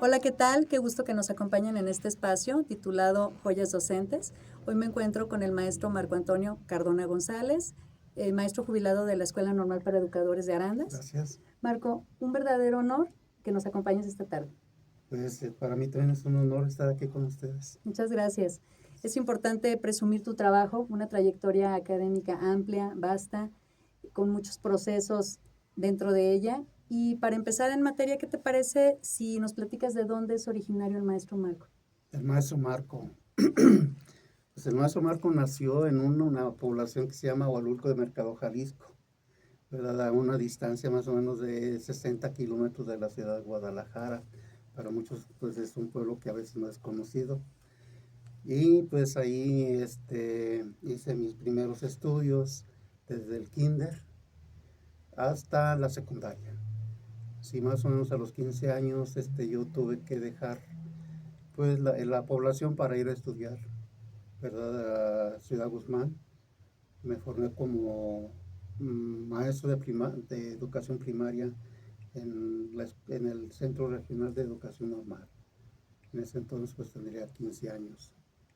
Hola, ¿qué tal? Qué gusto que nos acompañen en este espacio titulado Joyas Docentes. Hoy me encuentro con el maestro Marco Antonio Cardona González, maestro jubilado de la Escuela Normal para Educadores de Arandas. Gracias. Marco, un verdadero honor que nos acompañes esta tarde. Pues para mí también es un honor estar aquí con ustedes. Muchas gracias. Es importante presumir tu trabajo, una trayectoria académica amplia, vasta, con muchos procesos dentro de ella. Y para empezar en materia, ¿qué te parece si nos platicas de dónde es originario el maestro Marco? El maestro Marco. Pues el maestro Marco nació en una población que se llama Hualulco de Mercado, Jalisco, ¿verdad? A una distancia más o menos de 60 kilómetros de la ciudad de Guadalajara. Para muchos pues es un pueblo que a veces no es conocido. Y pues ahí hice mis primeros estudios desde el kinder hasta la secundaria. Sí, más o menos a los 15 años yo tuve que dejar pues la población para ir a estudiar, ¿verdad? A Ciudad Guzmán. Me formé como maestro de educación primaria en el Centro Regional de Educación Normal. En ese entonces pues tendría 15 años.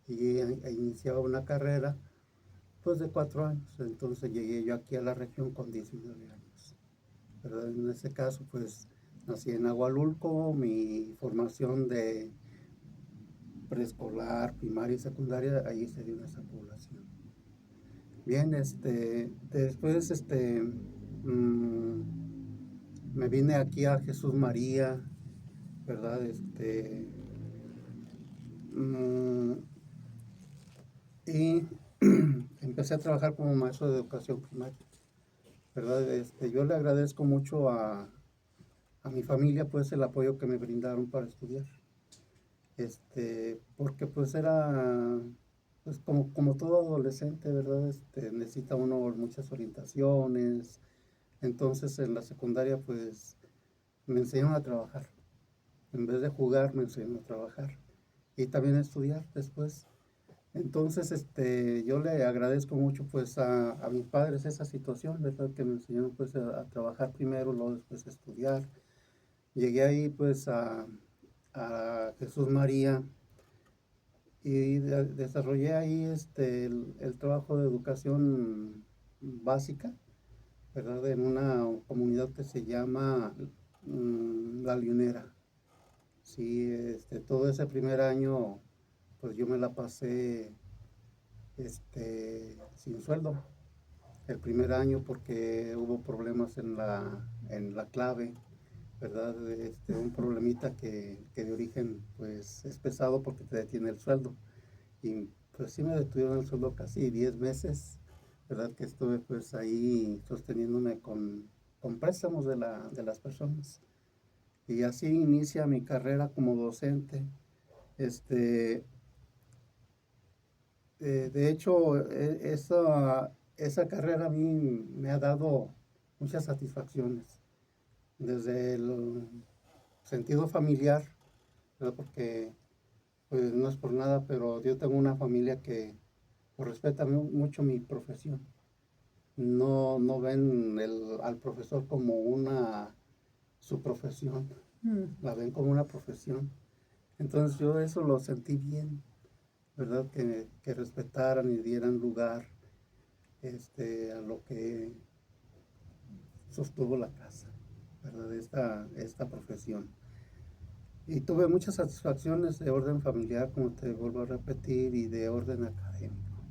Y iniciaba una carrera pues de 4 años. Entonces llegué yo aquí a la región con 19 años. ¿Verdad? En ese caso pues nací en Agualulco, mi formación de preescolar, primaria y secundaria, ahí se dio en esa población. Bien, después me vine aquí a Jesús María, ¿verdad? Mm, y empecé a trabajar como maestro de educación primaria, ¿verdad? Yo le agradezco mucho a mi familia, pues, el apoyo que me brindaron para estudiar. Porque pues era, pues como todo adolescente, ¿verdad? Necesita uno muchas orientaciones. Entonces en la secundaria pues me enseñaron a trabajar. En vez de jugar me enseñaron a trabajar y también a estudiar después. Entonces yo le agradezco mucho pues a mis padres esa situación, ¿verdad? Que me enseñaron pues a trabajar primero, luego después a estudiar. Llegué ahí pues a Jesús María y desarrollé ahí el trabajo de educación básica, ¿verdad? En una comunidad que se llama La Lionera. Sí, todo ese primer año, pues yo me la pasé sin sueldo. El primer año porque hubo problemas en la clave, ¿verdad? Un problemita que de origen pues es pesado porque te detiene el sueldo. Y pues sí me detuvieron el sueldo casi 10 meses, ¿verdad? Que estuve pues ahí sosteniéndome con préstamos de las personas. Y así inicia mi carrera como docente. Este, de hecho, esa carrera a mí me ha dado muchas satisfacciones, desde el sentido familiar, ¿verdad? Porque pues no es por nada, pero yo tengo una familia que pues, respeta mucho mi profesión. No ven al profesor como su profesión, la ven como una profesión. Entonces yo eso lo sentí bien, ¿verdad? Que respetaran y dieran lugar a lo que sostuvo la casa, ¿verdad? Esta profesión. Y tuve muchas satisfacciones de orden familiar, como te vuelvo a repetir, y de orden académico.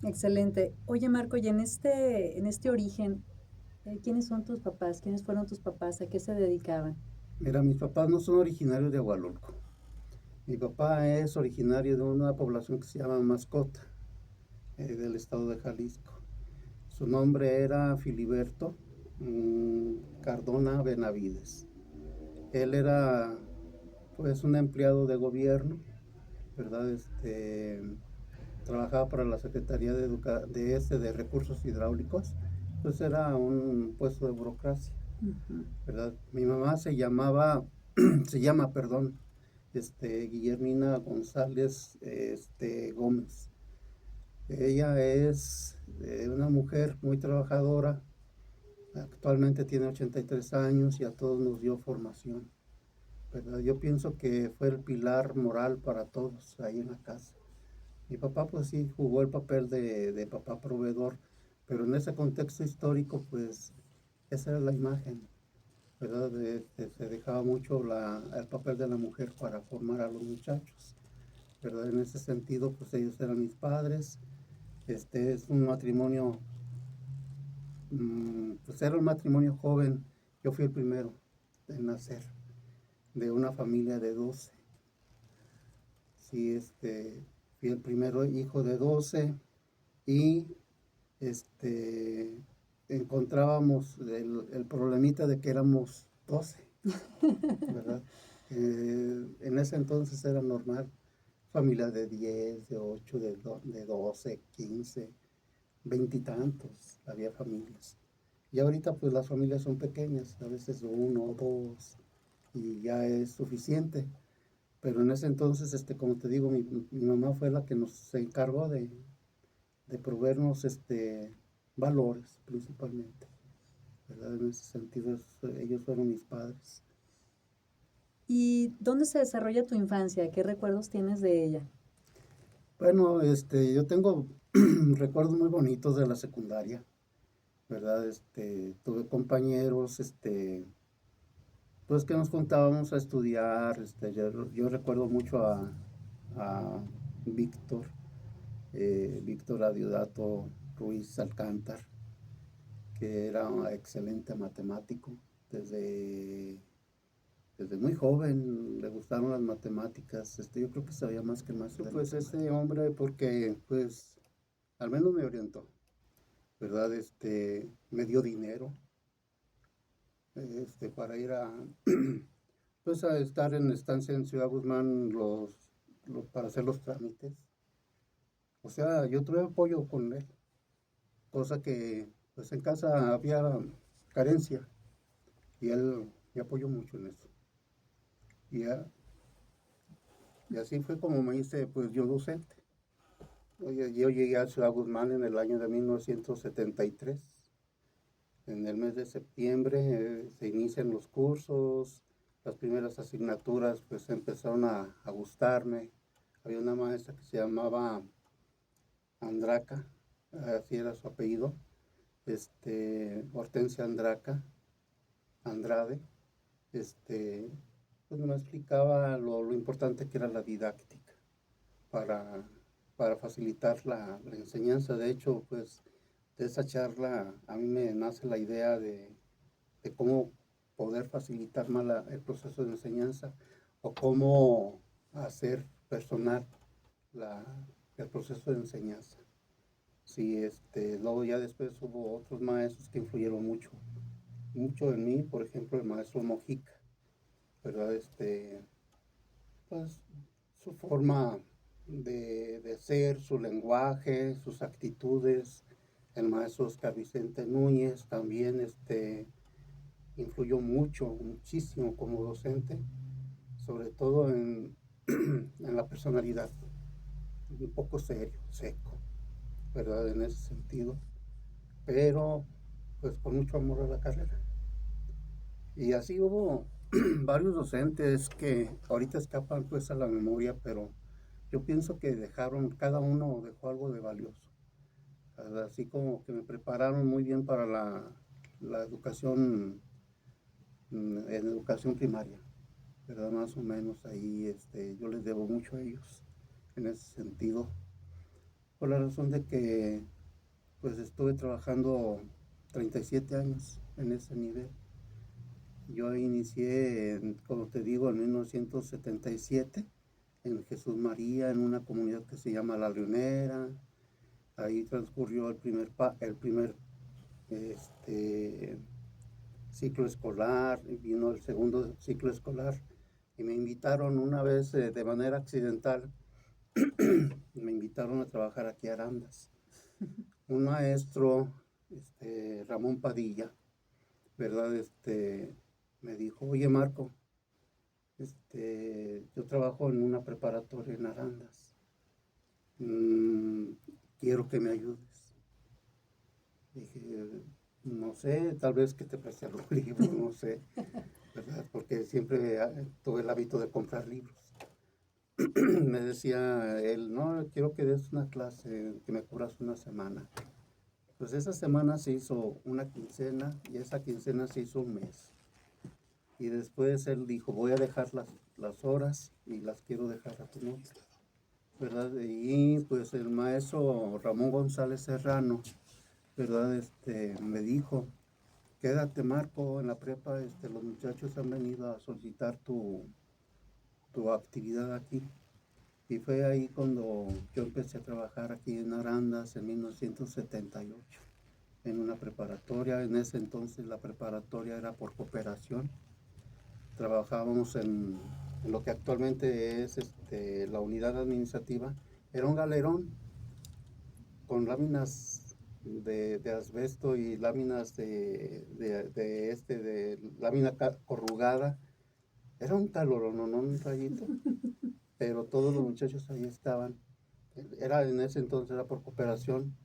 Excelente. Oye, Marco, y en este origen, ¿quiénes son tus papás? ¿Quiénes fueron tus papás? ¿A qué se dedicaban? Mira, mis papás no son originarios de Hualulco. Mi papá es originario de una población que se llama Mascota, del estado de Jalisco. Su nombre era Filiberto Cardona Benavides. Él era pues un empleado de gobierno, ¿verdad? Trabajaba para la Secretaría de Recursos Hidráulicos, pues era un puesto de burocracia, ¿verdad? Mi mamá se llama, perdón, Guillermina González Gómez. Ella es una mujer muy trabajadora, actualmente tiene 83 años y a todos nos dio formación, ¿verdad? Yo pienso que fue el pilar moral para todos ahí en la casa. Mi papá pues sí jugó el papel de papá proveedor, pero en ese contexto histórico pues esa era la imagen, ¿verdad? Se dejaba mucho el papel de la mujer para formar a los muchachos, ¿verdad? En ese sentido pues ellos eran mis padres. Es un matrimonio, pues era un matrimonio joven. Yo fui el primero en nacer de una familia de 12. Sí, fui el primero hijo de 12 y este, encontrábamos el problemita de que éramos 12, ¿verdad? En ese entonces era normal, familia de 10, de 8, de 12, 15, veintitantos, había familias. Y ahorita pues las familias son pequeñas, a veces uno o dos, y ya es suficiente. Pero en ese entonces, como te digo, mi mamá fue la que nos encargó de proveernos valores principalmente, ¿verdad? En ese sentido, ellos fueron mis padres. ¿Y dónde se desarrolla tu infancia? ¿Qué recuerdos tienes de ella? Bueno, yo tengo recuerdos muy bonitos de la secundaria, ¿verdad? Tuve compañeros, pues que nos juntábamos a estudiar. Yo recuerdo mucho a Víctor, Víctor Adiodato Ruiz Alcántar, que era un excelente matemático. Desde, desde muy joven le gustaron las matemáticas. Yo creo que sabía más que más. Pues ese hombre, porque pues al menos me orientó, ¿verdad? Me dio dinero, para ir pues a estar en estancia en Ciudad Guzmán para hacer los trámites. O sea, yo tuve apoyo con él, cosa que pues en casa había carencia y él me apoyó mucho en eso. Y, y así fue como me hice pues yo docente. Yo llegué a Ciudad Guzmán en el año de 1973. En el mes de septiembre se inician los cursos, las primeras asignaturas pues empezaron a gustarme. Había una maestra que se llamaba Andraca, así era su apellido, Hortensia Andrade, pues me explicaba lo importante que era la didáctica para, para facilitar la enseñanza. De hecho, pues de esa charla a mí me nace la idea de cómo poder facilitar más el proceso de enseñanza o cómo hacer personal la, el proceso de enseñanza. Sí, luego ya después hubo otros maestros que influyeron mucho en mí, por ejemplo, el maestro Mojica, ¿verdad? Pues su forma de ser, su lenguaje, sus actitudes. El maestro Oscar Vicente Núñez también, influyó muchísimo como docente, sobre todo en la personalidad, un poco serio, seco, ¿verdad? En ese sentido, pero pues con mucho amor a la carrera. Y así hubo varios docentes que ahorita escapan pues a la memoria, pero yo pienso que cada uno dejó algo de valioso. Así como que me prepararon muy bien para la educación, en educación primaria, ¿verdad? Más o menos ahí yo les debo mucho a ellos en ese sentido, por la razón de que pues estuve trabajando 37 años en ese nivel. Yo inicié, como te digo, en 1977 en Jesús María, en una comunidad que se llama La Leonera. Ahí transcurrió el primer este, ciclo escolar, vino el segundo ciclo escolar y me invitaron una vez de manera accidental, me invitaron a trabajar aquí a Arandas. Un maestro, Ramón Padilla, ¿verdad? Me dijo, oye Marco, yo trabajo en una preparatoria en Arandas. Quiero que me ayudes. Dije, No sé, tal vez que te preste algún libro, no sé, ¿verdad? Porque siempre tuve el hábito de comprar libros. Me decía él, no, quiero que des una clase, que me cubras una semana. Pues esa semana se hizo una quincena y esa quincena se hizo un mes. Y después él dijo, voy a dejar las horas y las quiero dejar a tu nombre, ¿verdad? Y pues el maestro Ramón González Serrano, ¿verdad? Me dijo, quédate Marco en la prepa, los muchachos han venido a solicitar tu actividad aquí. Y fue ahí cuando yo empecé a trabajar aquí en Arandas en 1978, en una preparatoria. En ese entonces la preparatoria era por cooperación. Trabajábamos en lo que actualmente es la unidad administrativa. Era un galerón con láminas de asbesto y láminas de lámina corrugada. Era un calor, no un rayito, pero todos los muchachos ahí estaban. Era en ese entonces, era por cooperación,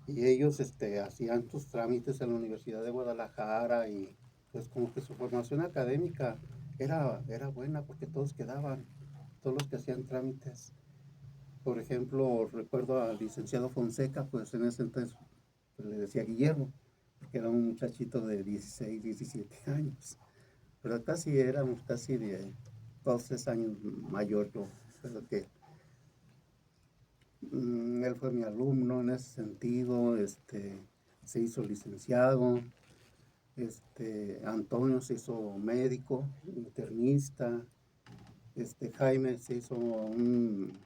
y ellos hacían sus trámites en la Universidad de Guadalajara, y pues como que su formación académica era buena porque todos quedaban, todos los que hacían trámites. Por ejemplo, recuerdo al licenciado Fonseca, pues en ese entonces pues, le decía Guillermo, porque era un muchachito de 16, 17 años, pero casi éramos casi de 2, 3 años mayor yo, pero que él fue mi alumno en ese sentido, se hizo licenciado, Antonio se hizo médico, internista, Jaime se hizo un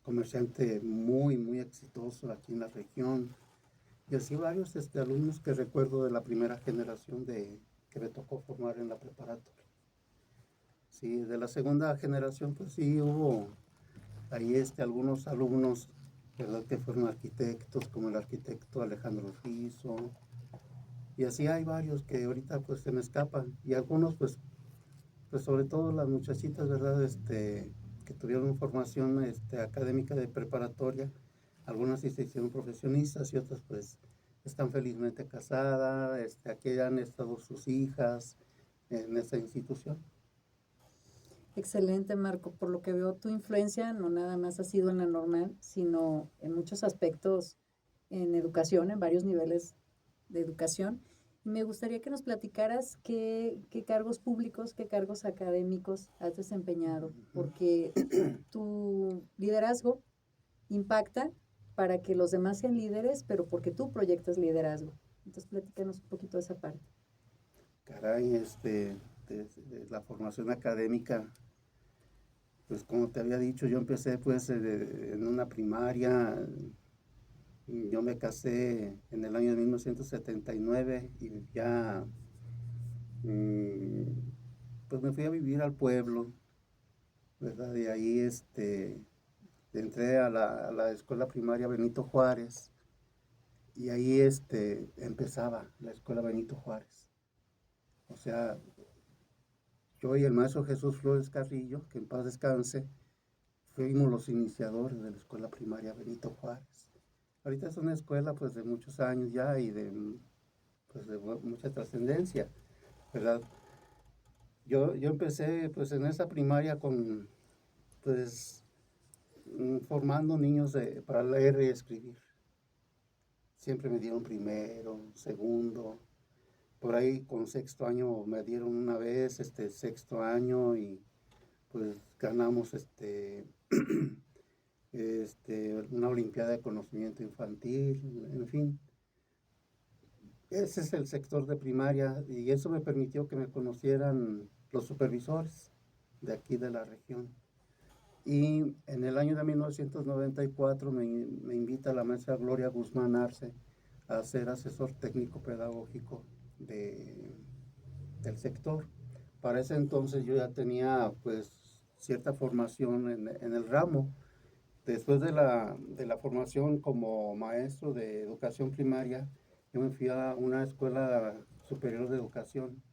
comerciante muy, muy exitoso aquí en la región. Y así varios alumnos que recuerdo de la primera generación que me tocó formar en la preparatoria. Sí, de la segunda generación, pues sí, hubo ahí algunos alumnos, ¿verdad? Que fueron arquitectos, como el arquitecto Alejandro Rizo, y así hay varios que ahorita pues se me escapan, y algunos pues sobre todo las muchachitas, ¿verdad? Que tuvieron formación académica de preparatoria, algunas sí se hicieron profesionistas y otras pues están felizmente casadas, aquí han estado sus hijas en esta institución. Excelente, Marco. Por lo que veo, tu influencia no nada más ha sido en la normal, sino en muchos aspectos en educación, en varios niveles de educación. Y me gustaría que nos platicaras qué cargos públicos, qué cargos académicos has desempeñado, porque tu liderazgo impacta para que los demás sean líderes, pero porque tú proyectas liderazgo. Entonces, platícanos un poquito de esa parte. Caray, de la formación académica, pues como te había dicho, yo empecé pues en una primaria. Yo me casé en el año de 1979 y ya mm, pues me fui a vivir al pueblo, ¿verdad? Y ahí entré a la escuela primaria Benito Juárez, y ahí empezaba la escuela Benito Juárez. O sea, yo y el maestro Jesús Flores Carrillo, que en paz descanse, fuimos los iniciadores de la escuela primaria Benito Juárez. Ahorita es una escuela pues de muchos años ya y pues, de mucha trascendencia, ¿verdad? Yo empecé pues en esa primaria con pues formando niños para leer y escribir. Siempre me dieron primero, segundo, por ahí con sexto año me dieron una vez, sexto año, y pues ganamos una olimpiada de conocimiento infantil, en fin. Ese es el sector de primaria, y eso me permitió que me conocieran los supervisores de aquí de la región. Y en el año de 1994 me invita la maestra Gloria Guzmán Arce a ser asesor técnico pedagógico del sector. Para ese entonces yo ya tenía pues cierta formación en el ramo. Después de la formación como maestro de educación primaria, yo me fui a una escuela superior de educación.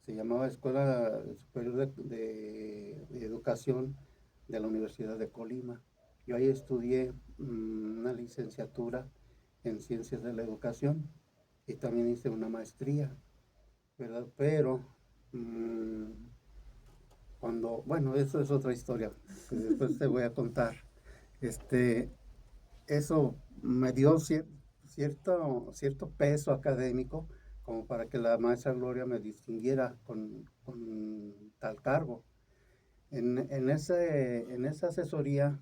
Se llamaba Escuela Superior de Educación de la Universidad de Colima. Yo ahí estudié una licenciatura en ciencias de la educación y también hice una maestría, ¿verdad? Pero bueno, eso es otra historia que después te voy a contar. Este, Eso me dio cierto peso académico como para que la maestra Gloria me distinguiera con tal cargo. En esa asesoría,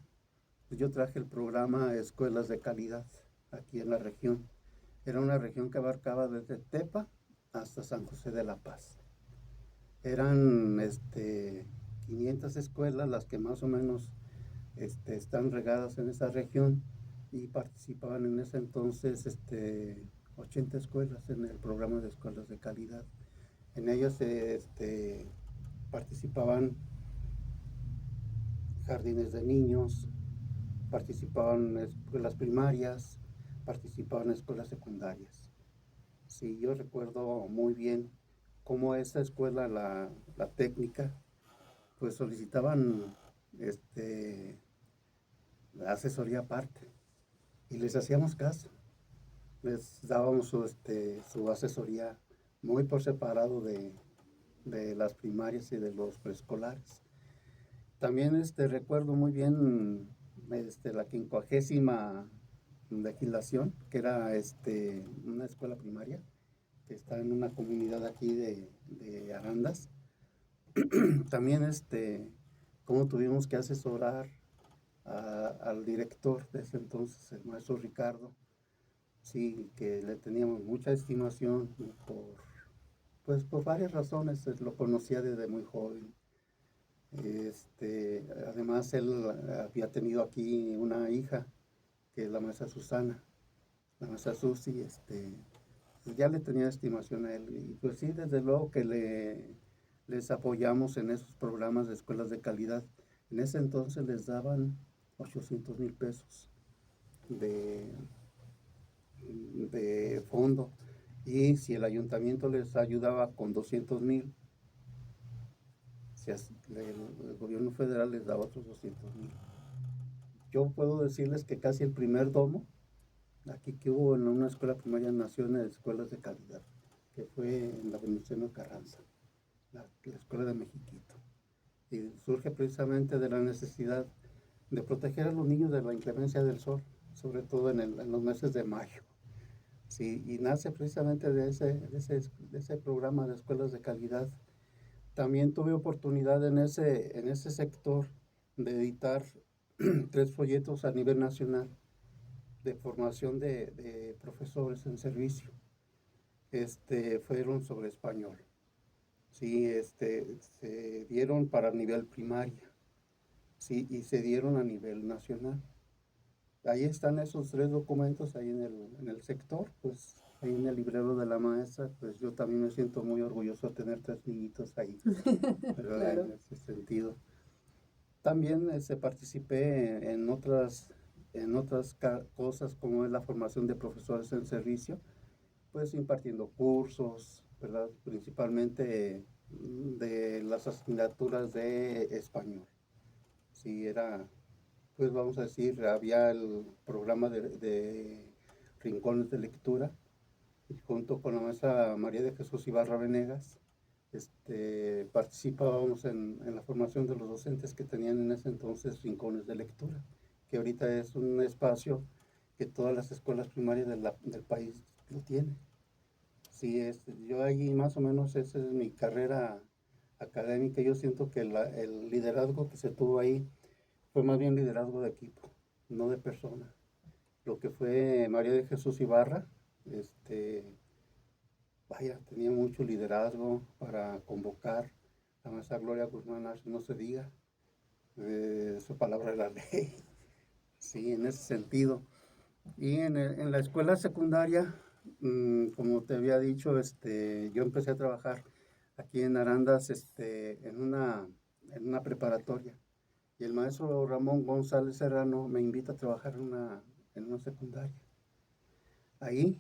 pues yo traje el programa Escuelas de Calidad aquí en la región. Era una región que abarcaba desde Tepa hasta San José de la Paz. Eran 500 escuelas las que más o menos están regadas en esa región y participaban en ese entonces 80 escuelas en el programa de escuelas de calidad. En ellas participaban jardines de niños, participaban escuelas primarias, participaban escuelas secundarias. Sí, yo recuerdo muy bien cómo esa escuela, la técnica, pues solicitaban asesoría aparte y les hacíamos caso. Les dábamos su asesoría muy por separado de las primarias y de los preescolares. También recuerdo muy bien la 50ª legislación, que era una escuela primaria que está en una comunidad aquí de Arandas. También cómo tuvimos que asesorar al director de ese entonces, el maestro Ricardo, sí, que le teníamos mucha estimación por varias razones. Lo conocía desde muy joven. Además, él había tenido aquí una hija, que es la maestra Susana, la maestra Susi, pues ya le tenía estimación a él. Y pues sí, desde luego que les apoyamos en esos programas de escuelas de calidad. En ese entonces les daban 800,000 pesos de fondo, y si el ayuntamiento les ayudaba con 200,000, el gobierno federal les daba otros 200,000. Yo puedo decirles que casi el primer domo aquí que hubo en una escuela primaria nació en escuelas de calidad, que fue en la Venustiano Carranza, la escuela de Mexiquito, y surge precisamente de la necesidad de proteger a los niños de la inclemencia del sol, sobre todo en los meses de mayo. Sí, y nace precisamente de ese programa de escuelas de calidad. También tuve oportunidad en ese sector de editar 3 folletos a nivel nacional de formación de profesores en servicio. Fueron sobre español. Sí, se dieron para nivel primaria, sí, y se dieron a nivel nacional. Ahí están esos 3 documentos ahí en el sector, pues ahí en el librero de la maestra. Pues yo también me siento muy orgulloso de tener 3 niñitos ahí, ¿verdad? Claro. En ese sentido. También participé en otras cosas, como es la formación de profesores en servicio, pues impartiendo cursos, ¿verdad? Principalmente de las asignaturas de español. Sí, pues vamos a decir, había el programa de rincones de lectura, y junto con la maestra María de Jesús Ibarra Venegas, participábamos en la formación de los docentes que tenían en ese entonces rincones de lectura, que ahorita es un espacio que todas las escuelas primarias del país lo tienen. Sí, yo ahí más o menos esa es mi carrera académica. Yo siento que el liderazgo que se tuvo ahí fue más bien liderazgo de equipo, no de persona. Lo que fue María de Jesús Ibarra, vaya, tenía mucho liderazgo para convocar. La maestra Gloria Guzmán Arce, no se diga, su palabra era ley. Sí, en ese sentido. Y en la escuela secundaria, como te había dicho, yo empecé a trabajar aquí en Arandas, en una preparatoria. Y el maestro Ramón González Serrano me invita a trabajar en una secundaria. Ahí,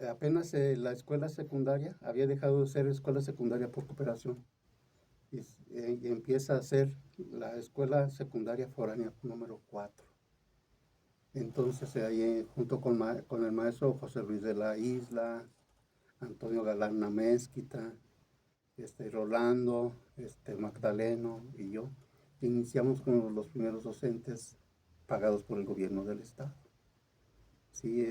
apenas la escuela secundaria había dejado de ser escuela secundaria por cooperación, y empieza a ser la escuela secundaria foránea número 4. Entonces ahí junto con el maestro José Luis de la Isla, Antonio Galán Mezquita, Rolando, Magdaleno y yo, iniciamos como los primeros docentes pagados por el gobierno del estado. Sí,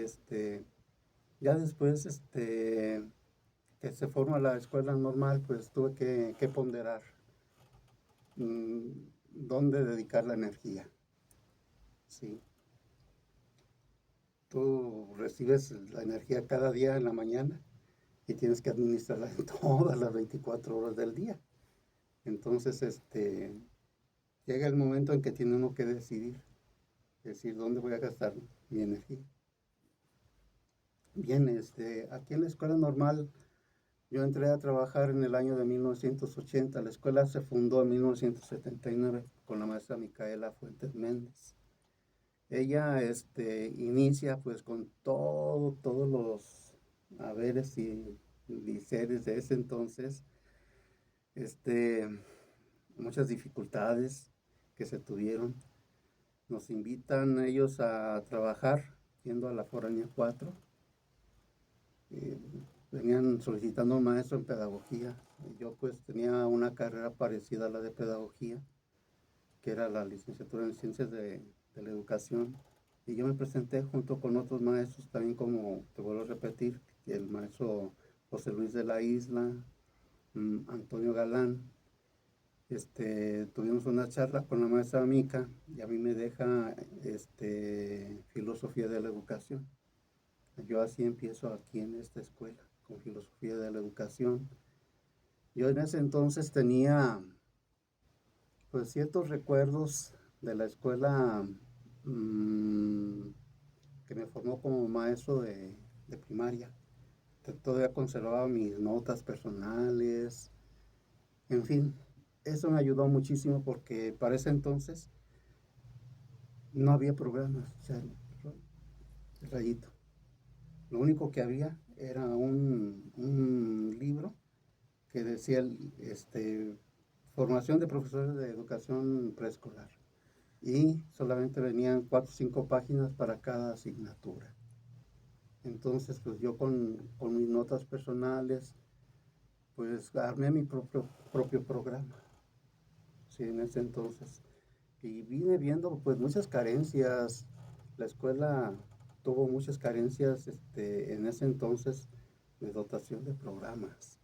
ya después, que se forma la escuela normal, pues tuve que ponderar mm, dónde dedicar la energía. Sí. Tú recibes la energía cada día en la mañana y tienes que administrarla en todas las 24 horas del día. Entonces, llega el momento en que tiene uno que decidir, decir dónde voy a gastar mi energía. Bien, aquí en la escuela normal yo entré a trabajar en el año de 1980. La escuela se fundó en 1979 con la maestra Micaela Fuentes Méndez. Ella inicia pues con todos los haberes y seres de ese entonces, este, muchas dificultades que se tuvieron. Nos invitan ellos a trabajar yendo a la Foránea 4. Venían solicitando un maestro en pedagogía. Yo pues tenía una carrera parecida a la de pedagogía, que era la licenciatura en ciencias de la educación. Y yo me presenté junto con otros maestros, también como, te vuelvo a repetir, el maestro José Luis de la Isla, Antonio Galán. Tuvimos una charla con la maestra Mica y a mí me deja filosofía de la educación. Yo así empiezo aquí en esta escuela, con filosofía de la educación. Yo en ese entonces tenía pues ciertos recuerdos de la escuela que me formó como maestro de primaria. Todavía conservaba mis notas personales, en fin, eso me ayudó muchísimo porque para ese entonces no había programas, o sea, el rayito. Lo único que había era un libro que decía formación de profesores de educación preescolar. Y solamente venían 4 o 5 páginas para cada asignatura. Entonces, pues yo con mis notas personales, pues armé mi propio programa, sí, en ese entonces. Y vine viendo pues muchas carencias. La escuela tuvo muchas carencias en ese entonces de dotación de programas.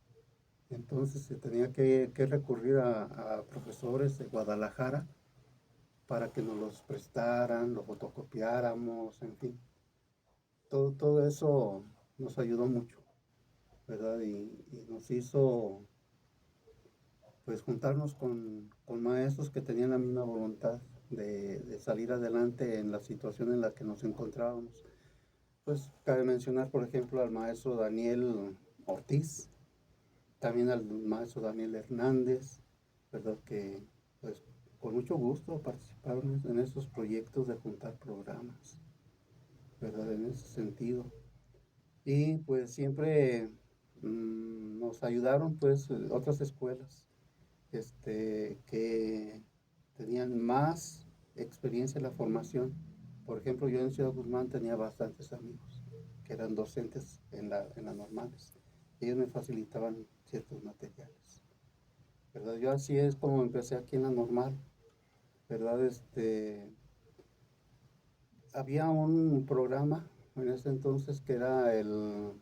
Entonces se tenía que recurrir a profesores de Guadalajara para que nos los prestaran, los fotocopiáramos, en fin. Todo eso nos ayudó mucho, ¿verdad? Y nos hizo pues juntarnos con maestros que tenían la misma voluntad de salir adelante en la situación en la que nos encontrábamos. Pues cabe mencionar, por ejemplo, al maestro Daniel Ortiz, también al maestro Daniel Hernández, ¿verdad? Que pues con mucho gusto participaron en esos proyectos de juntar programas, ¿verdad? En ese sentido. Y pues siempre nos ayudaron pues otras escuelas que tenían más experiencia en la formación. Por ejemplo, yo en Ciudad Guzmán tenía bastantes amigos que eran docentes en las normales. Ellos me facilitaban ciertos materiales, ¿verdad? Yo así es como empecé aquí en la normal, ¿verdad? Había un programa en ese entonces que era el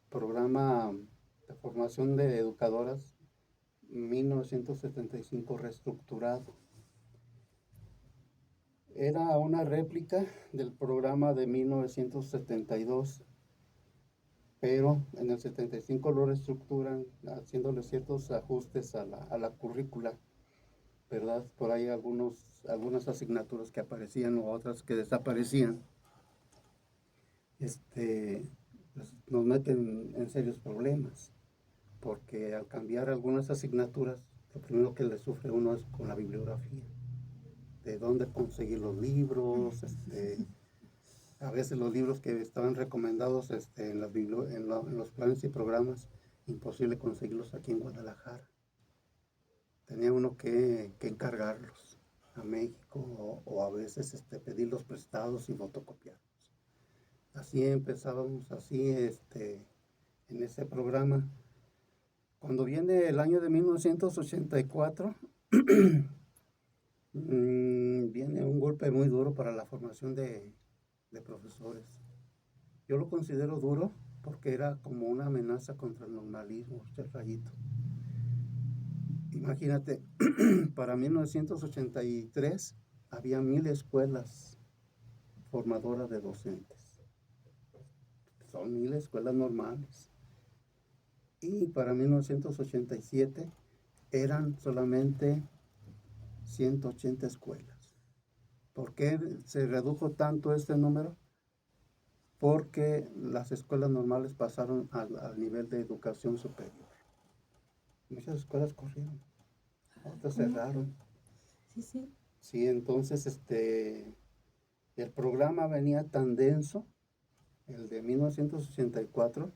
programa de formación de educadoras 1975 reestructurado. Era una réplica del programa de 1972, pero en el 75 lo reestructuran haciéndole ciertos ajustes a la currícula, ¿verdad? Por ahí algunas asignaturas que aparecían o otras que desaparecían. Pues nos meten en serios problemas, porque al cambiar algunas asignaturas, lo primero que le sufre uno es con la bibliografía, de dónde conseguir los libros, a veces los libros que estaban recomendados en los planes y programas, imposible conseguirlos aquí en Guadalajara. Tenía uno que encargarlos. a México o a veces pedirlos prestados y fotocopiarlos. Así empezábamos, así en ese programa. Cuando viene el año de 1984, viene un golpe muy duro para la formación de profesores. Yo lo considero duro porque era como una amenaza contra el normalismo, este rayito. Imagínate, para 1983 había 1000 escuelas formadoras de docentes. Son 1000 escuelas normales. Y para 1987 eran solamente 180 escuelas. ¿Por qué se redujo tanto este número? Porque las escuelas normales pasaron al nivel de educación superior. Muchas escuelas corrieron, otras cerraron. Sí, sí. Sí, entonces el programa venía tan denso, el de 1984,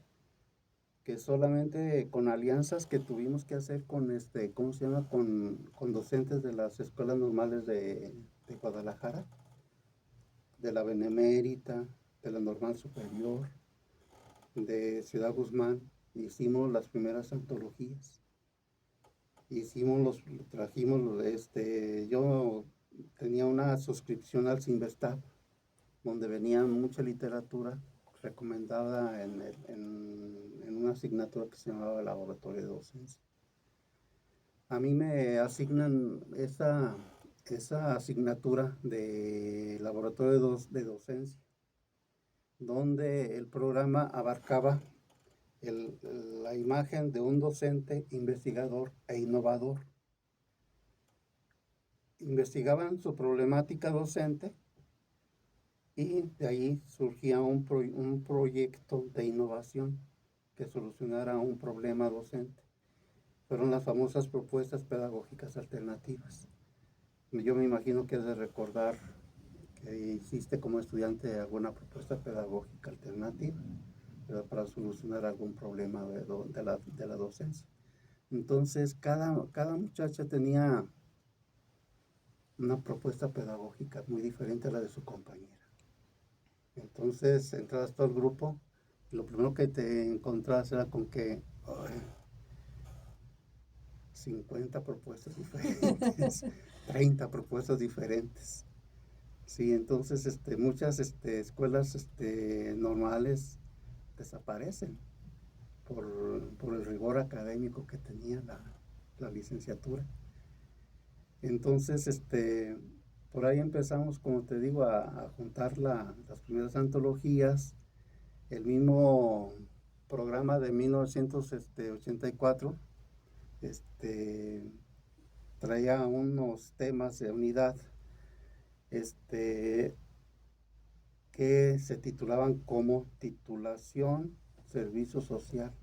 que solamente con alianzas que tuvimos que hacer con ¿cómo se llama? Con docentes de las escuelas normales de Guadalajara, de la Benemérita, de la Normal Superior, de Ciudad Guzmán, hicimos las primeras antologías. Trajimos, yo tenía una suscripción al Cinvestav, donde venía mucha literatura recomendada en una asignatura que se llamaba Laboratorio de Docencia. A mí me asignan esa asignatura de Laboratorio de Docencia, donde el programa abarcaba la imagen de un docente investigador e innovador. Investigaban su problemática docente y de ahí surgía un proyecto de innovación que solucionara un problema docente. Fueron las famosas propuestas pedagógicas alternativas. Yo me imagino que has de recordar que hiciste como estudiante alguna propuesta pedagógica alternativa, ¿verdad? Para solucionar algún problema de la docencia. Entonces, cada muchacha tenía una propuesta pedagógica muy diferente a la de su compañera. Entonces, entrabas todo el grupo, y lo primero que te encontrabas era con que 50 propuestas diferentes, 30 propuestas diferentes. Sí, entonces muchas escuelas normales desaparecen por el rigor académico que tenía la licenciatura. Entonces, por ahí empezamos, como te digo, a juntar las primeras antologías. El mismo programa de 1984 traía unos temas de unidad que se titulaban como titulación, servicio social.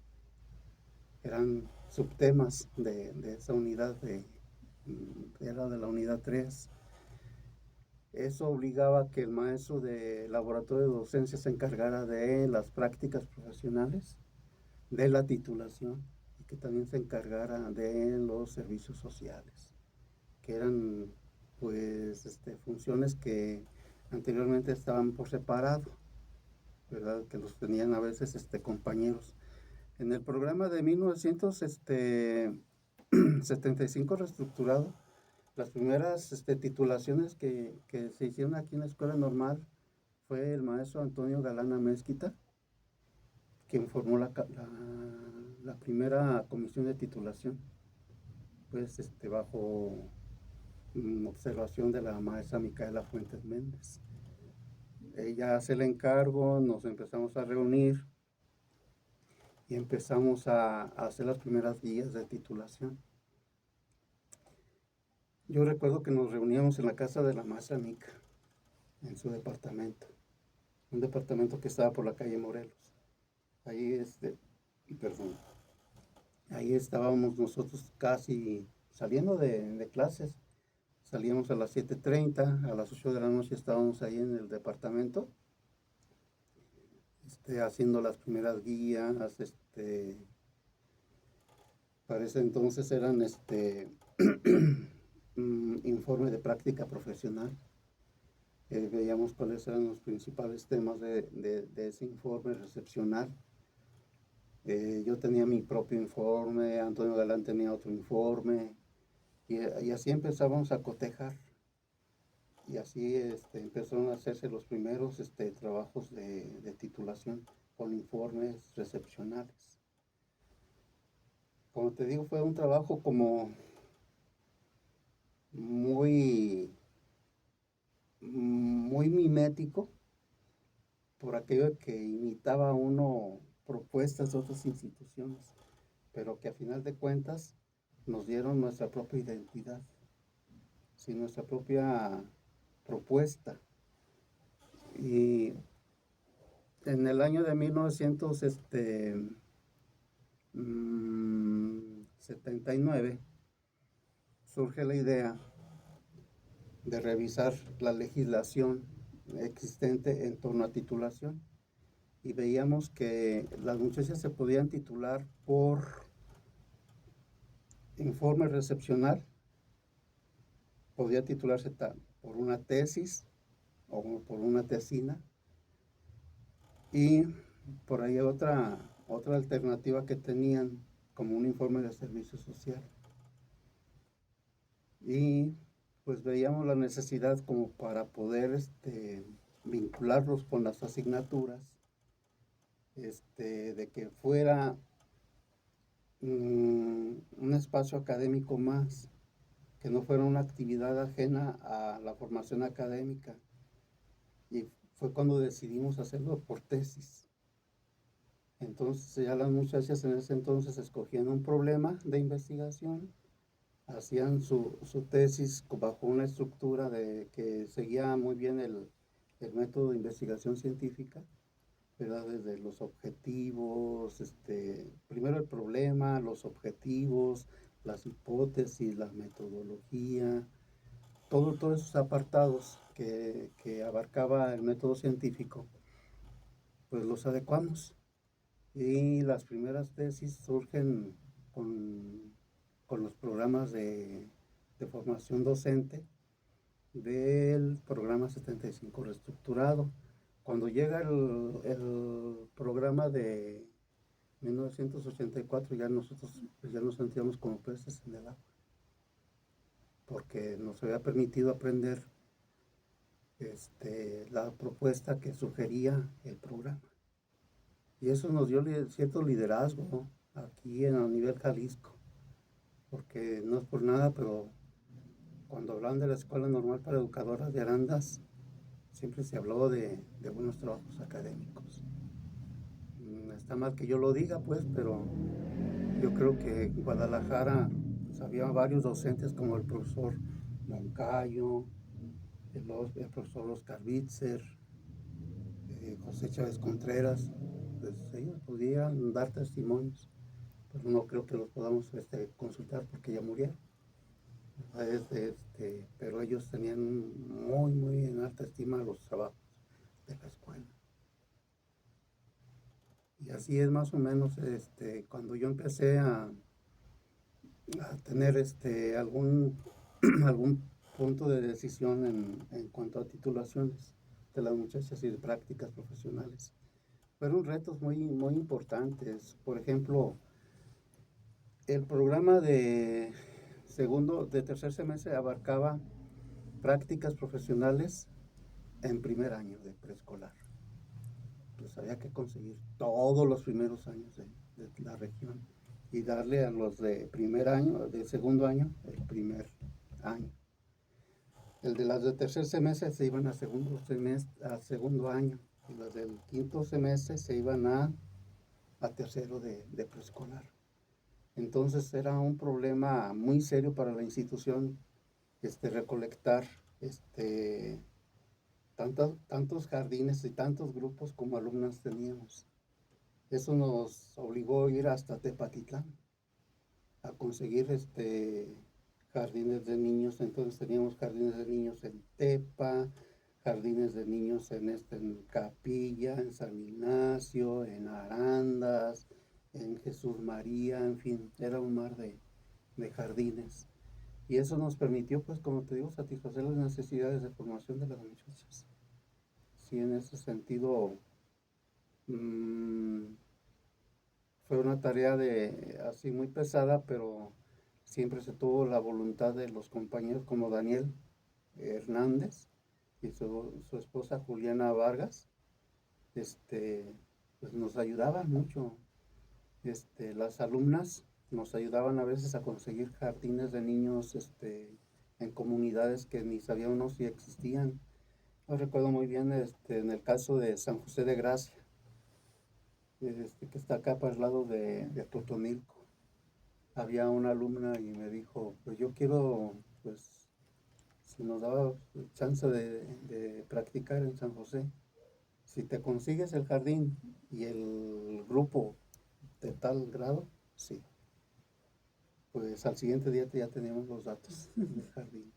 Eran subtemas de esa unidad, era de la unidad 3. Eso obligaba a que el maestro de laboratorio de docencia se encargara de las prácticas profesionales, de la titulación, y que también se encargara de los servicios sociales, que eran pues funciones que anteriormente estaban por separado, ¿verdad? Que los tenían a veces compañeros. En el programa de 1975 reestructurado, las primeras titulaciones que se hicieron aquí en la escuela normal fue el maestro Antonio Galana Mezquita, quien formó la primera comisión de titulación, pues bajo observación de la maestra Micaela Fuentes Méndez. Ella hace el encargo, nos empezamos a reunir y empezamos a hacer las primeras guías de titulación. Yo recuerdo que nos reuníamos en la casa de la maestra Mica, en su departamento, un departamento que estaba por la calle Morelos. Ahí, ahí estábamos nosotros casi saliendo de clases. Salíamos a las 7:30, a las 8 de la noche estábamos ahí en el departamento, haciendo las primeras guías. Para ese entonces eran informe de práctica profesional. Veíamos cuáles eran los principales temas de ese informe recepcional. Yo tenía mi propio informe, Antonio Galán tenía otro informe, y así empezábamos a cotejar. Y así empezaron a hacerse los primeros trabajos de titulación con informes recepcionales. Como te digo, fue un trabajo como muy mimético, por aquello que imitaba uno propuestas de otras instituciones, pero que a final de cuentas nos dieron nuestra propia identidad, sí, nuestra propia propuesta. Y en el año de 1979 surge la idea de revisar la legislación existente en torno a titulación, y veíamos que las muchachas se podían titular por informe recepcional, podía titularse por una tesis o por una tesina, y por ahí otra alternativa que tenían como un informe de servicio social. Y pues veíamos la necesidad como para poder vincularlos con las asignaturas, de que fuera un espacio académico más, que no fuera una actividad ajena a la formación académica. Y fue cuando decidimos hacerlo por tesis. Entonces ya las muchachas en ese entonces escogían un problema de investigación, hacían su tesis bajo una estructura que seguía muy bien el método de investigación científica, ¿verdad? Desde los objetivos, primero el problema, los objetivos, las hipótesis, la metodología, todos esos apartados que abarcaba el método científico, pues los adecuamos. Y las primeras tesis surgen con los programas de formación docente del programa 75 reestructurado. Cuando llega el programa de 1984, ya nosotros pues ya nos sentíamos como peces en el agua, porque nos había permitido aprender la propuesta que sugería el programa. Y eso nos dio cierto liderazgo, ¿no?, aquí a nivel Jalisco, porque no es por nada, pero cuando hablan de la Escuela Normal para Educadoras de Arandas, siempre se habló de buenos trabajos académicos. Está mal que yo lo diga, pues, pero yo creo que en Guadalajara pues, había varios docentes como el profesor Moncayo, el profesor Oscar Bitzer, José Chávez Contreras. Pues ellos podían dar testimonios, pero no creo que los podamos consultar porque ya murieron. Pero ellos tenían muy en alta estima los trabajos de la escuela. Y así es más o menos cuando yo empecé a tener algún punto de decisión en cuanto a titulaciones de las muchachas y de prácticas profesionales. Fueron retos muy importantes. Por ejemplo, el programa de tercer semestre abarcaba prácticas profesionales en primer año de preescolar. Pues había que conseguir todos los primeros años de la región y darle a los de primer año, de segundo año, el primer año. El de las de tercer semestre se iban a segundo año, y las del quinto semestre se iban a tercero de preescolar. Entonces era un problema muy serio para la institución recolectar tantos jardines y tantos grupos como alumnas teníamos. Eso nos obligó a ir hasta Tepatitlán a conseguir jardines de niños. Entonces teníamos jardines de niños en Tepa, jardines de niños en Capilla, en San Ignacio, en Arandas, en Jesús María, en fin, era un mar de jardines. Y eso nos permitió, pues, como te digo, satisfacer las necesidades de formación de las muchachas. Sí, en ese sentido, mm, fue una tarea de así muy pesada, pero siempre se tuvo la voluntad de los compañeros como Daniel Hernández y su esposa Juliana Vargas, pues nos ayudaban mucho. Las alumnas nos ayudaban a veces a conseguir jardines de niños en comunidades que ni sabíamos si existían. Yo recuerdo muy bien en el caso de San José de Gracia, que está acá para el lado de Totonilco. Había una alumna y me dijo, pues yo quiero, pues, si nos daba chance de practicar en San José, si te consigues el jardín y el grupo de tal grado, sí. Pues al siguiente día ya teníamos los datos del jardín.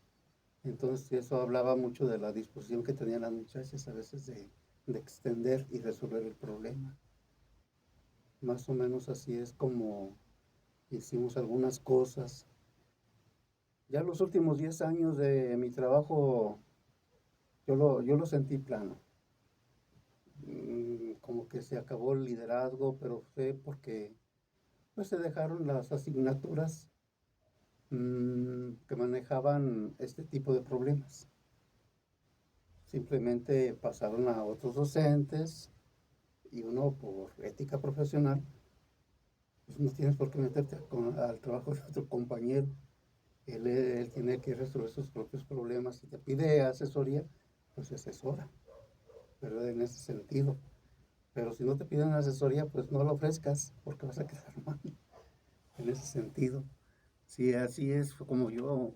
Entonces eso hablaba mucho de la disposición que tenían las muchachas a veces de extender y resolver el problema. Más o menos así es como hicimos algunas cosas. Ya los últimos 10 años de mi trabajo, yo lo sentí plano. Como que se acabó el liderazgo, pero fue porque pues, se dejaron las asignaturas que manejaban este tipo de problemas. Simplemente pasaron a otros docentes y uno por ética profesional, pues no tienes por qué meterte al trabajo de otro compañero. Él tiene que resolver sus propios problemas. Si te pide asesoría, pues se asesora, ¿verdad? En ese sentido. Pero si no te piden asesoría, pues no lo ofrezcas porque vas a quedar mal en ese sentido. Sí, así es como yo,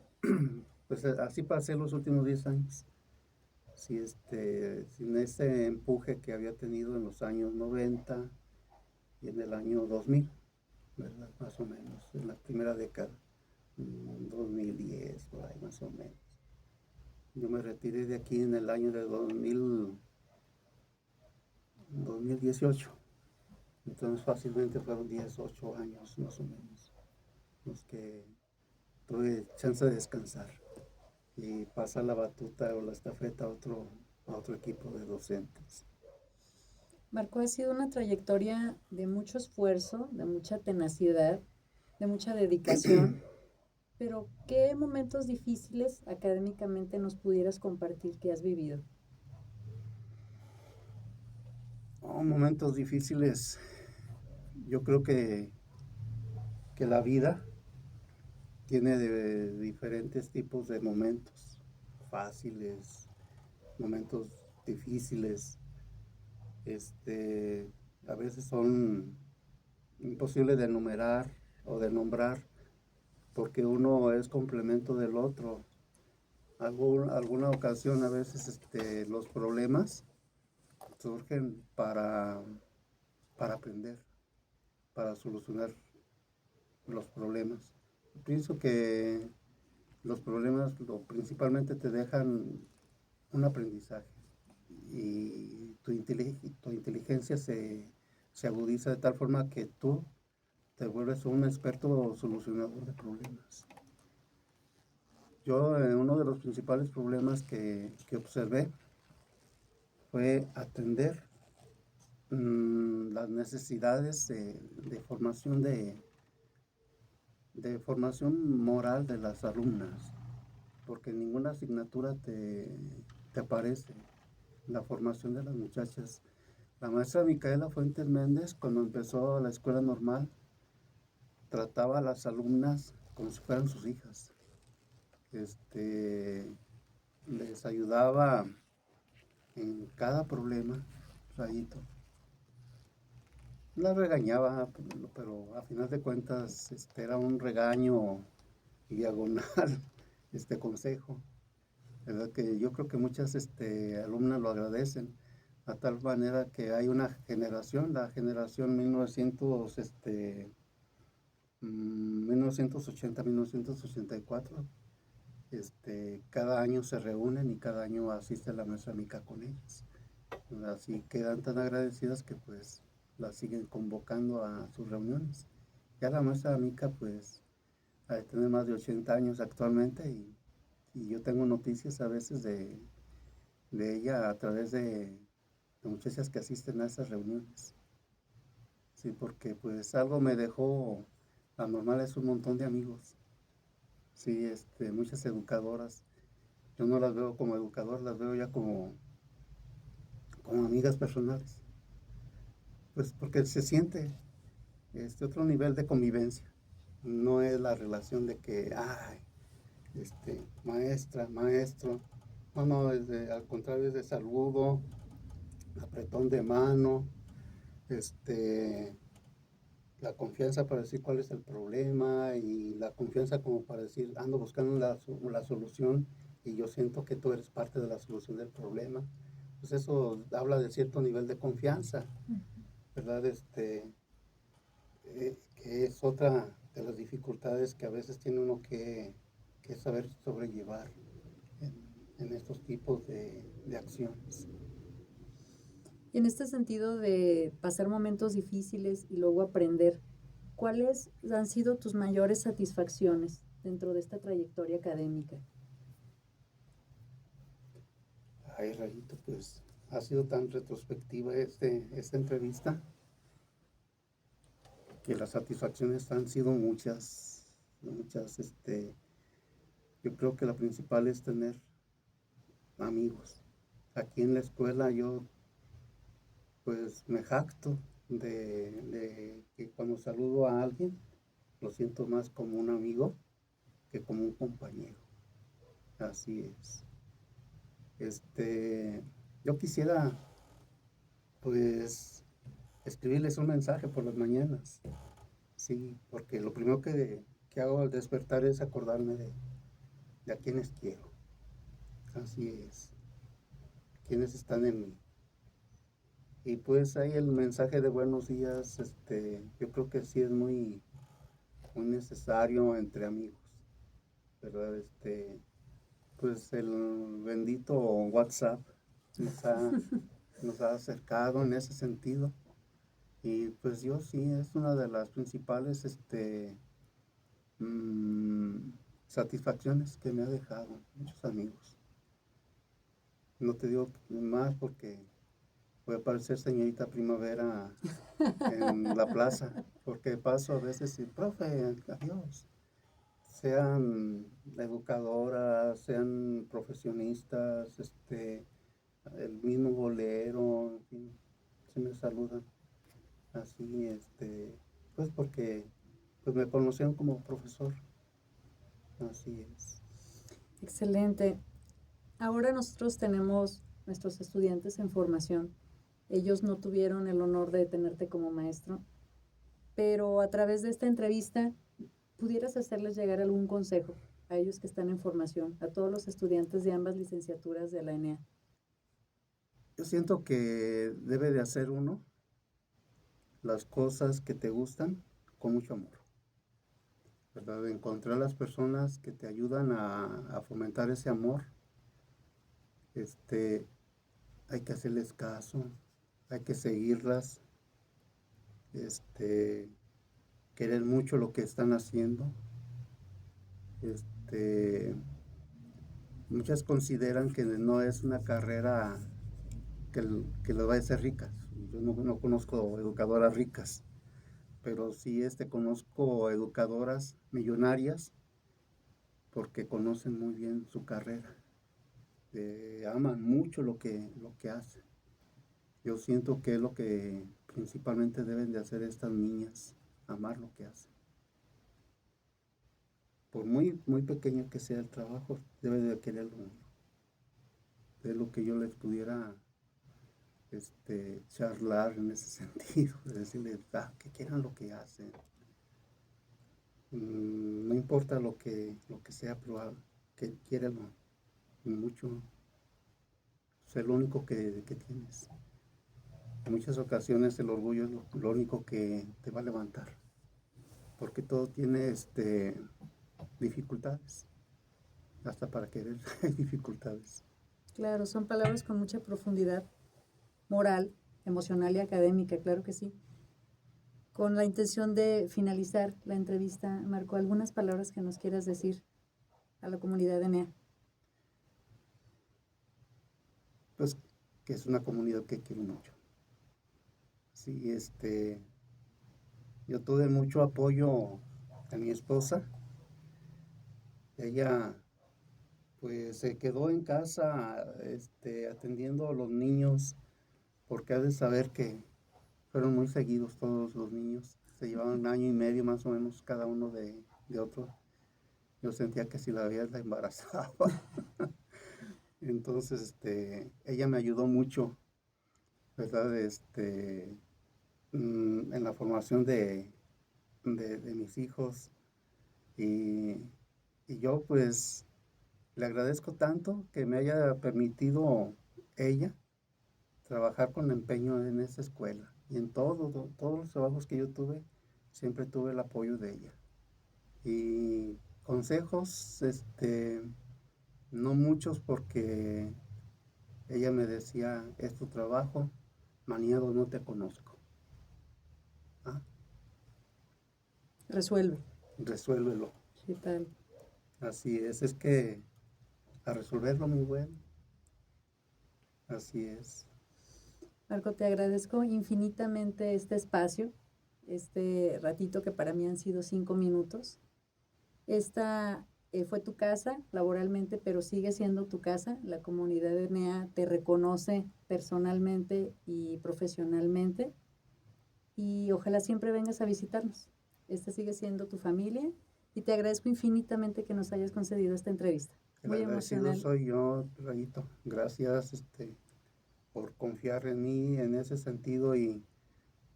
pues así pasé los últimos 10 años. Sí, sin ese empuje que había tenido en los años 90 y en el año 2000, ¿verdad? Más o menos, en la primera década, 2010, por ahí más o menos. Yo me retiré de aquí en el año de 2018, entonces fácilmente fueron 18 años más o menos los que tuve chance de descansar y pasar la batuta o la estafeta a otro equipo de docentes. Marco, ha sido una trayectoria de mucho esfuerzo, de mucha tenacidad, de mucha dedicación, pero ¿qué momentos difíciles académicamente nos pudieras compartir que has vivido? Momentos difíciles, yo creo que la vida tiene de diferentes tipos de momentos, fáciles, momentos difíciles, a veces son imposibles de enumerar o de nombrar porque uno es complemento del otro. Alguna ocasión a veces los problemas surgen para aprender, para solucionar los problemas. Pienso que los problemas principalmente te dejan un aprendizaje y tu inteligencia se agudiza de tal forma que tú te vuelves un experto solucionador de problemas. Yo, uno de los principales problemas que observé fue atender las necesidades de formación moral de las alumnas, porque ninguna asignatura te aparece la formación de las muchachas. La maestra Micaela Fuentes Méndez, cuando empezó la escuela normal, trataba a las alumnas como si fueran sus hijas. Les ayudaba en cada problema, rayito. La regañaba, pero a final de cuentas era un regaño diagonal, este consejo, ¿verdad? Que yo creo que muchas alumnas lo agradecen, a tal manera que hay una generación, la generación 1980-1984, cada año se reúnen y cada año asiste la maestra Mica con ellas. Así quedan tan agradecidas que pues las siguen convocando a sus reuniones. Ya la maestra Mica pues ha de tener más de 80 años actualmente y yo tengo noticias a veces de ella a través de muchachas que asisten a esas reuniones. Sí, porque pues algo me dejó, anormal es un montón de amigos. Sí, muchas educadoras. Yo no las veo como educadoras, las veo ya como amigas personales. Pues porque se siente otro nivel de convivencia. No es la relación de que, ay, maestra, maestro. No, no, al contrario, es de saludo, apretón de mano, la confianza para decir cuál es el problema y la confianza como para decir, ando buscando la solución y yo siento que tú eres parte de la solución del problema. Pues eso habla de cierto nivel de confianza, ¿verdad? Que es otra de las dificultades que a veces tiene uno que saber sobrellevar en, en estos tipos de acciones. Y en este sentido de pasar momentos difíciles y luego aprender, ¿cuáles han sido tus mayores satisfacciones dentro de esta trayectoria académica? Ay, Rayito, pues ha sido tan retrospectiva esta entrevista que las satisfacciones han sido muchas, muchas. Yo creo que la principal es tener amigos. Aquí en la escuela yo pues me jacto de que cuando saludo a alguien lo siento más como un amigo que como un compañero. Así es. Yo quisiera pues escribirles un mensaje por las mañanas. Sí, porque lo primero que hago al despertar es acordarme de a quienes quiero. Así es. Quienes están en mí. Y pues ahí el mensaje de buenos días, yo creo que sí es muy necesario entre amigos, ¿verdad? Pues el bendito WhatsApp nos ha, nos ha acercado en ese sentido. Y pues yo sí, es una de las principales mm, satisfacciones que me ha dejado, muchos amigos. No te digo más porque voy a parecer señorita primavera en la plaza, porque paso a veces y, profe, adiós. Sean educadoras, sean profesionistas, el mismo bolero, en fin, se me saludan así, pues porque pues me conocieron como profesor, así es. Excelente. Ahora nosotros tenemos nuestros estudiantes en formación. Ellos no tuvieron el honor de tenerte como maestro, pero a través de esta entrevista pudieras hacerles llegar algún consejo a ellos que están en formación, a todos los estudiantes de ambas licenciaturas de la ENEA. Yo siento que debe de hacer uno las cosas que te gustan con mucho amor, ¿verdad? De encontrar las personas que te ayudan a fomentar ese amor. Hay que hacerles caso, hay que seguirlas, este, querer mucho lo que están haciendo. Este, Muchas consideran que no es una carrera que les va a hacer ricas. Yo no conozco educadoras ricas, pero sí conozco educadoras millonarias porque conocen muy bien su carrera, aman mucho lo que hacen. Yo siento que es lo que principalmente deben de hacer estas niñas, amar lo que hacen. Por muy pequeño que sea el trabajo, deben de quererlo mucho. Es lo que yo les pudiera charlar en ese sentido, de decirles que quieran lo que hacen. No importa lo que sea, pero que quieran mucho. Es lo único que tienes. En muchas ocasiones el orgullo es lo único que te va a levantar, porque todo tiene dificultades, hasta para querer hay dificultades. Claro, son palabras con mucha profundidad moral, emocional y académica, claro que sí. Con la intención de finalizar la entrevista, Marco, algunas palabras que nos quieras decir a la comunidad de NEA. Pues que es una comunidad que quiero mucho. Sí, yo tuve mucho apoyo de mi esposa. Ella pues se quedó en casa atendiendo a los niños, porque ha de saber que fueron muy seguidos todos los niños. Se llevaban un año y medio más o menos cada uno de otro. Yo sentía que si la veía la embarazaba. Entonces, ella me ayudó mucho, ¿verdad? En la formación de mis hijos. Y, y yo pues le agradezco tanto que me haya permitido ella trabajar con empeño en esa escuela. Y en todos los trabajos que yo tuve, siempre tuve el apoyo de ella. Y consejos, no muchos, porque ella me decía, es tu trabajo, maniado no te conozco. Ah, Resuelve. resuélvelo. ¿Qué tal? Así es que a resolverlo, mi buen. Así es. Marco, te agradezco infinitamente este espacio, este ratito que para mí han sido 5 minutos. Esta fue tu casa laboralmente, pero sigue siendo tu casa. La comunidad de NEA te reconoce personalmente y profesionalmente y ojalá siempre vengas a visitarnos. Esta sigue siendo tu familia y te agradezco infinitamente que nos hayas concedido esta entrevista. El Muy agradecido emocional. soy yo, Rayito. Gracias, por confiar en mí en ese sentido, y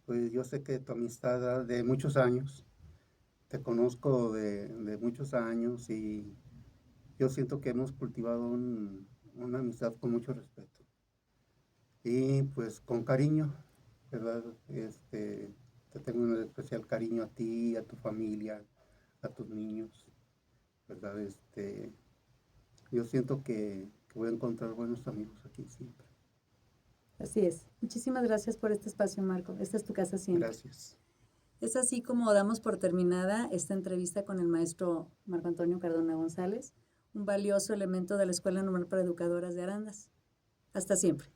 pues yo sé que tu amistad de muchos años, te conozco de muchos años, y yo siento que hemos cultivado una amistad con mucho respeto y pues con cariño, ¿verdad? Te tengo un especial cariño a ti, a tu familia, a tus niños, ¿verdad? Yo siento que voy a encontrar buenos amigos aquí siempre. Así es. Muchísimas gracias por este espacio, Marco. Esta es tu casa siempre. Gracias. Es así como damos por terminada esta entrevista con el maestro Marco Antonio Cardona González, un valioso elemento de la Escuela Normal para Educadoras de Arandas. Hasta siempre.